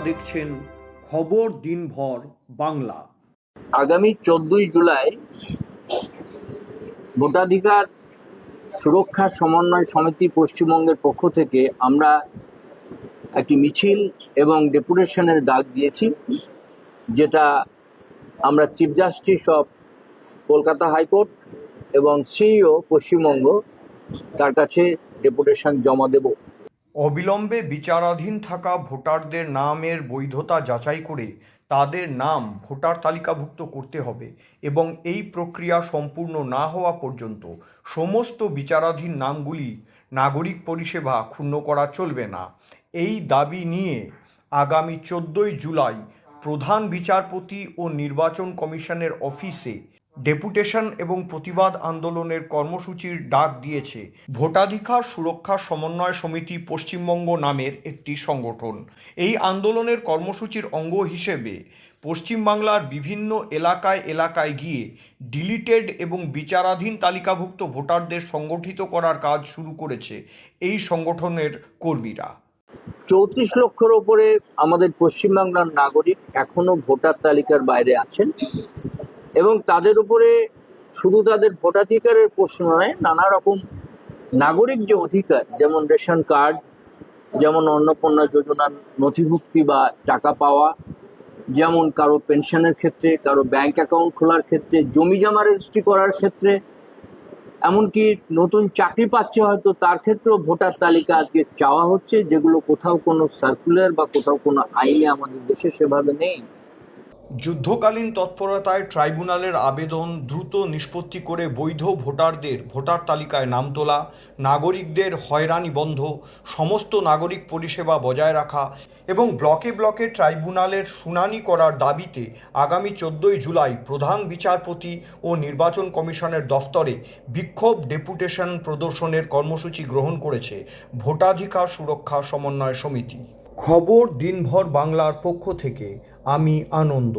দেখছেন খবর দিনভর বাংলা। আগামী 14ই জুলাই ভোটাধিকার সুরক্ষা সমন্বয় সমিতি পশ্চিমবঙ্গের পক্ষ থেকে আমরা একটি মিছিল এবং ডেপুটেশনের ডাক দিয়েছি, যেটা আমরা chief justice of Kolkata high court এবং সিইও পশ্চিমবঙ্গ তার কাছে ডেপুটেশন জমা দেব। অবিলম্বে বিচারাধীন থাকা ভোটারদের নামের বৈধতা যাচাই করে তাদের নাম ভোটার তালিকাভুক্ত করতে হবে এবং এই প্রক্রিয়া সম্পূর্ণ না হওয়া পর্যন্ত সমস্ত বিচারাধীন নামগুলি নাগরিক পরিষেবা ক্ষুণ্ণ করা চলবে না। এই দাবি নিয়ে আগামী 14ই জুলাই প্রধান বিচারপতি ও নির্বাচন কমিশনের অফিসে ডেপুটেশন এবং প্রতিবাদ আন্দোলনের কর্মসূচির ডাক দিয়েছে ভোটাধিকার সুরক্ষা সমন্বয় সমিতি পশ্চিমবঙ্গ নামের একটি সংগঠন। এই আন্দোলনের কর্মসূচির অঙ্গ হিসেবে পশ্চিমবাংলার বিভিন্ন এলাকায় গিয়ে ডিলিটেড এবং বিচারাধীন তালিকাভুক্ত ভোটারদের সংগঠিত করার কাজ শুরু করেছে এই সংগঠনের কর্মীরা। 34 লক্ষের ওপরে আমাদের পশ্চিমবাংলার নাগরিক এখনো ভোটার তালিকার বাইরে আছেন এবং তাদের উপরে শুধু তাদের ভোটাধিকারের প্রশ্ন নয়, নানা রকম নাগরিক যে অধিকার, যেমন রেশন কার্ড, যেমন অন্নপূর্ণা যোজনার নথিভুক্তি বা টাকা পাওয়া, যেমন কারো পেনশনের ক্ষেত্রে, কারো ব্যাংক অ্যাকাউন্ট খোলার ক্ষেত্রে, জমি জমা রেজিস্ট্রি করার ক্ষেত্রে, এমনকি নতুন চাকরি পাচ্ছে হয়তো তার ক্ষেত্রেও ভোটার তালিকা আজকে চাওয়া হচ্ছে, যেগুলো কোথাও কোনো সার্কুলার বা কোথাও কোনো আইনে আমাদের দেশে সেভাবে নেই। যুদ্ধকালীন তৎপরতায় ট্রাইব্যুনালের আবেদন দ্রুত নিষ্পত্তি করে বৈধ ভোটারদের ভোটার তালিকায় নাম তোলা, নাগরিকদের হয়রানি বন্ধ, সমস্ত নাগরিক পরিষেবা বজায় রাখা এবং ব্লকে ব্লকে ট্রাইব্যুনালের শুনানি করার দাবিতে আগামী 14ই জুলাই প্রধান বিচারপতি ও নির্বাচন কমিশনের দফতরে বিক্ষোভ ডেপুটেশন প্রদর্শনের কর্মসূচি গ্রহণ করেছে ভোটাধিকার সুরক্ষা সমন্বয় সমিতি। খবর দিনভর বাংলার পক্ষ থেকে আমি আনন্দ।